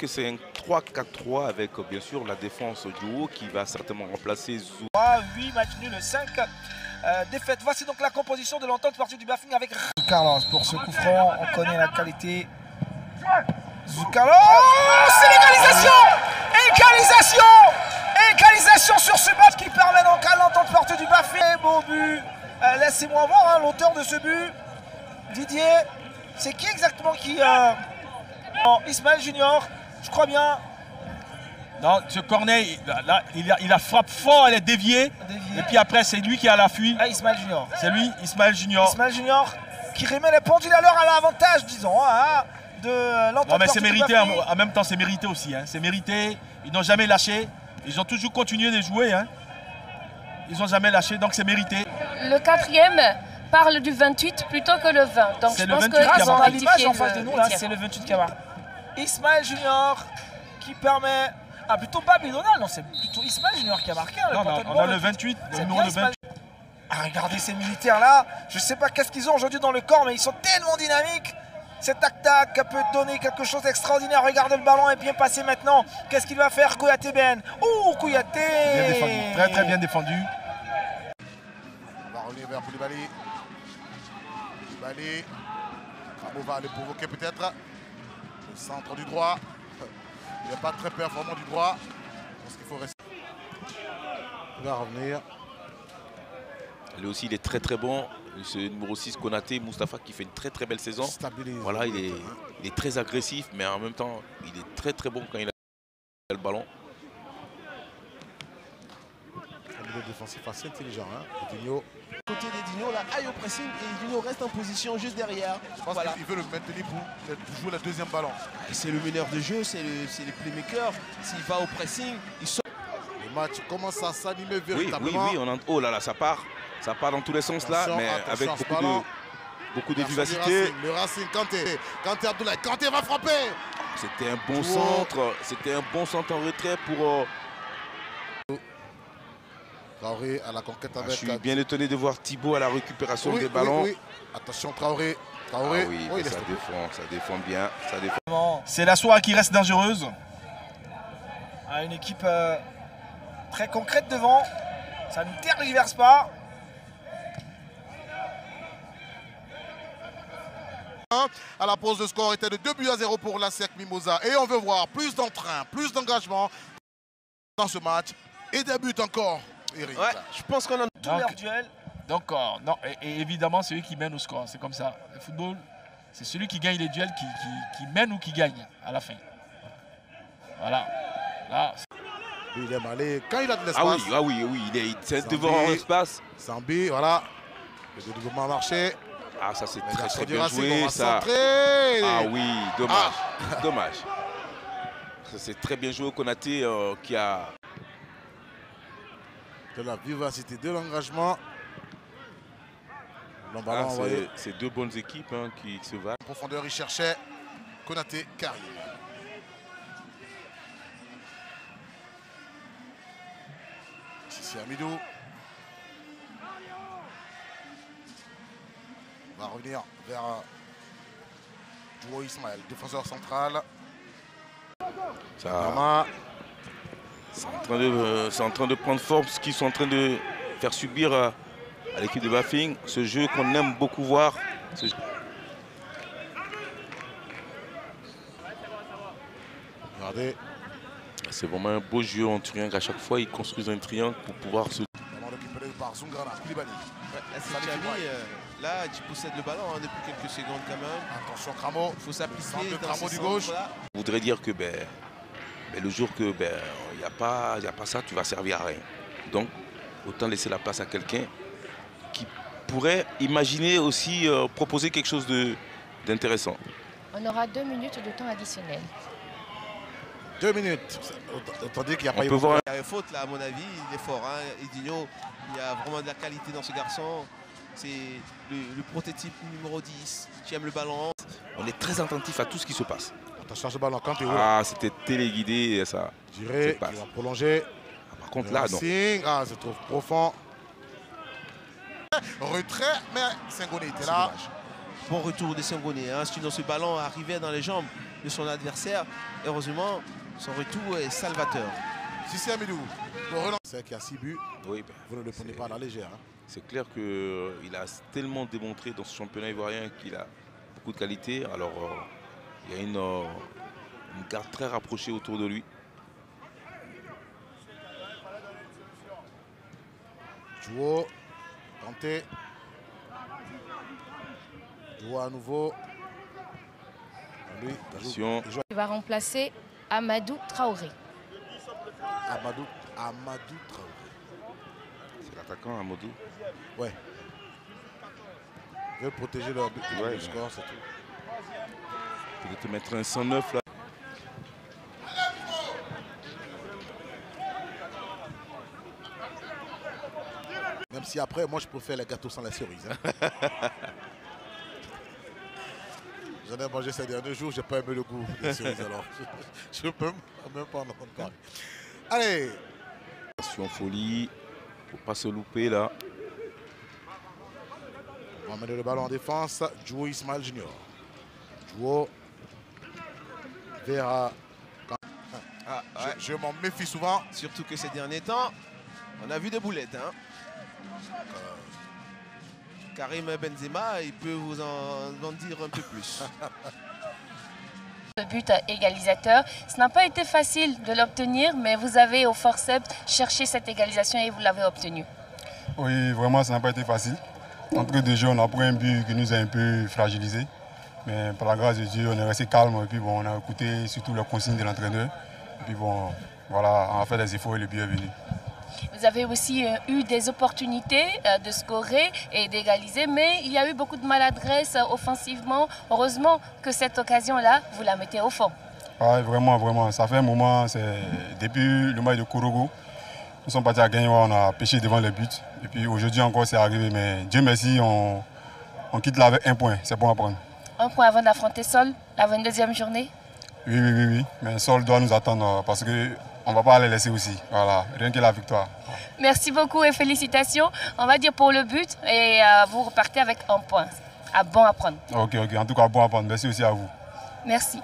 que c'est un 3-4-3 avec bien sûr la défense du haut qui va certainement remplacer Zou. 8 matchs nuls, 5 défaites. Voici donc la composition de l'entente sportive du Bafing avec Carlos. Pour ce coup franc, on connaît la qualité. Carlos, c'est l'égalisation! Égalisation sur ce match qui permet donc à l'entente sportive du Bafing. Beau but. Laissez-moi voir l'auteur de ce but. Didier, c'est qui exactement qui... Ismaël Junior, je crois bien. Non, ce corner, là, il a frappé fort, elle est déviée. Et puis après, c'est lui qui a la fuite. Ah, Ismaël Junior. C'est lui, Ismaël Junior. Ismaël Junior qui remet les pendules à l'heure à l'avantage, disons, de l'entente. Non, mais c'est mérité, en même temps, c'est mérité aussi. Hein. C'est mérité, ils n'ont jamais lâché. Ils ont toujours continué de jouer. Hein. Ils n'ont jamais lâché, donc c'est mérité. Le quatrième parle du 28 plutôt que le 20. Donc c'est je le pense 28 qu'ils ont l'image en face rectifié de nous, là, c'est le 28 qui a marqué. Ismaël Junior qui permet... Ah, plutôt Babi Donald, non, c'est plutôt Ismaël Junior qui a marqué. Non, on a le 28, le numéro de 28. Ah, regardez ces militaires-là, je ne sais pas qu'est-ce qu'ils ont aujourd'hui dans le corps, mais ils sont tellement dynamiques. Cet tac-tac peut donner quelque chose d'extraordinaire. Regardez le ballon est bien passé maintenant. Qu'est-ce qu'il va faire Kouyaté Ben? Ouh, Kouyaté! Bien défendu, très très bien défendu. On va revenir vers Koulibaly. Koulibaly. Ramo va le provoquer peut-être. Le centre du droit. Il n'est pas très performant du droit. Je pense qu'il faut rester. Il va revenir. Lui aussi, il est très très bon. Ce numéro 6, Konaté, Moustapha, qui fait une très très belle saison. Voilà, il est très agressif, mais en même temps, il est très très bon quand il a le ballon. Un milieu défensif assez intelligent, hein, Edinho. Côté d'Edinho, là, aille au pressing et Edinho reste en position juste derrière. Je pense qu'il veut le maintenir pour jouer le deuxième ballon. C'est le meneur de jeu, c'est le playmaker. S'il va au pressing, il sort. Le match commence à s'animer véritablement. Oui, oh là là, ça part. Ça part dans tous les sens là, mais avec beaucoup de vivacité. Le Racing, Kanté Abdoulaye, Kanté va frapper. C'était un bon centre, c'était un bon centre en retrait pour... Traoré à la conquête avec... Je suis bien étonné de voir Thibaut à la récupération des ballons. Oui. Attention Traoré. Ah oui, ça défend bien. C'est la soirée qui reste dangereuse. Une équipe très concrète devant. Ça ne tergiverse pas. À la pause, le score était de 2-0 pour la SEC Mimosa. Et on veut voir plus d'entrain, plus d'engagement dans ce match. Et des buts encore, Eric. Ouais, je pense qu'on a tous leurs duels. Donc, non, et évidemment, c'est lui qui mène au score. C'est comme ça. Le football, c'est celui qui gagne les duels qui mène ou qui gagne à la fin. Voilà. Là, il aime aller quand il a de l'espace. Ah oui, c'est devant l'espace. Zambi, voilà. Le développement a marché. Ah, ça c'est très bien joué, ça. Ah oui, dommage. C'est très bien joué, Konaté qui a... De la vivacité, de l'engagement. C'est deux bonnes équipes qui se valent. En profondeur, il cherchait Konaté, Karim. Ici Amidou. On va revenir vers Djouo Ismaël, défenseur central. C'est en train de prendre forme ce qu'ils sont en train de faire subir à l'équipe de Bafing. Ce jeu qu'on aime beaucoup voir. Regardez. C'est vraiment un beau jeu en triangle. À chaque fois, ils construisent un triangle pour pouvoir se... Récupéré par Zoungrana, Koulibaly. Là, tu possèdes le ballon depuis quelques secondes quand même. Attention, Cramo. Il faut s'appliquer dans Cramo ce du gauche. Je voudrais dire que le jour que il n'y a pas ça, tu vas servir à rien. Donc, autant laisser la place à quelqu'un qui pourrait imaginer aussi proposer quelque chose d'intéressant. On aura 2 minutes de temps additionnel. 2 minutes. Autant dire qu'il n'y a pas eu... Il y a une faute là, à mon avis, il est fort. Edinho, il y a vraiment de la qualité dans ce garçon. C'est le prototype numéro 10 qui aime le ballon. On est très attentif à tout ce qui se passe. Attention, ce ballon quand tu es où? Ah, c'était téléguidé, ça. Je dirais qu'il va prolonger. Par contre, là, non. Ah, c'est trop profond. Retrait, mais Senghoni était là. Bon retour de Senghone. Hein. Sinon, ce ballon arrivait dans les jambes de son adversaire. Heureusement, son retour est salvateur. Sissi Hamidou, c'est qui a 6 buts. Oui, vous ne le prenez pas à la légère. Hein. C'est clair qu'il a tellement démontré dans ce championnat ivoirien qu'il a beaucoup de qualité. Alors, il y a une garde très rapprochée autour de lui. Jouot, tenté. Jouot à nouveau. Lui, attention. Il va remplacer Amadou Traoré. Amadou Traoré. C'est l'attaquant Amadou. Ouais. Ils veulent protéger leur but, le score, c'est tout. Peut-être mettre un 109 là. Même si après, moi je préfère les gâteaux sans la cerise. Hein. J'en ai mangé ces derniers jours, j'ai pas aimé le goût des cerises alors. Je peux même pas en entendre parler. Allez. Attention folie, faut pas se louper là. On va mettre le ballon en défense. Jouot Ismaël Junior. Jouot Vera. Je m'en méfie souvent. Surtout que ces derniers temps, on a vu des boulettes. Hein. Karim Benzema, il peut vous en dire un peu plus. Le but égalisateur, ce n'a pas été facile de l'obtenir, mais vous avez au forceps cherché cette égalisation et vous l'avez obtenue. Oui, vraiment, ça n'a pas été facile. Entre deux jeux, on a pris un but qui nous a un peu fragilisés. Mais par la grâce de Dieu, on est resté calme et puis bon, on a écouté surtout les consignes de l'entraîneur. Et puis bon, voilà, on a fait des efforts et le but est venu. Vous avez aussi eu des opportunités de scorer et d'égaliser, mais il y a eu beaucoup de maladresse offensivement. Heureusement que cette occasion-là, vous la mettez au fond. Oui, vraiment, vraiment. Ça fait un moment, depuis le match de Korogo, nous sommes partis à gagner, on a pêché devant les buts. Et puis aujourd'hui encore, c'est arrivé. Mais Dieu merci, on quitte là avec un point. C'est bon à prendre. Un point avant d'affronter Sol, la 22e journée? Oui. Mais Sol doit nous attendre parce qu'on ne va pas les laisser aussi. Voilà, rien que la victoire. Merci beaucoup et félicitations. On va dire pour le but et vous repartez avec un point. Bon à prendre. Ok. En tout cas, bon à prendre. Merci aussi à vous. Merci.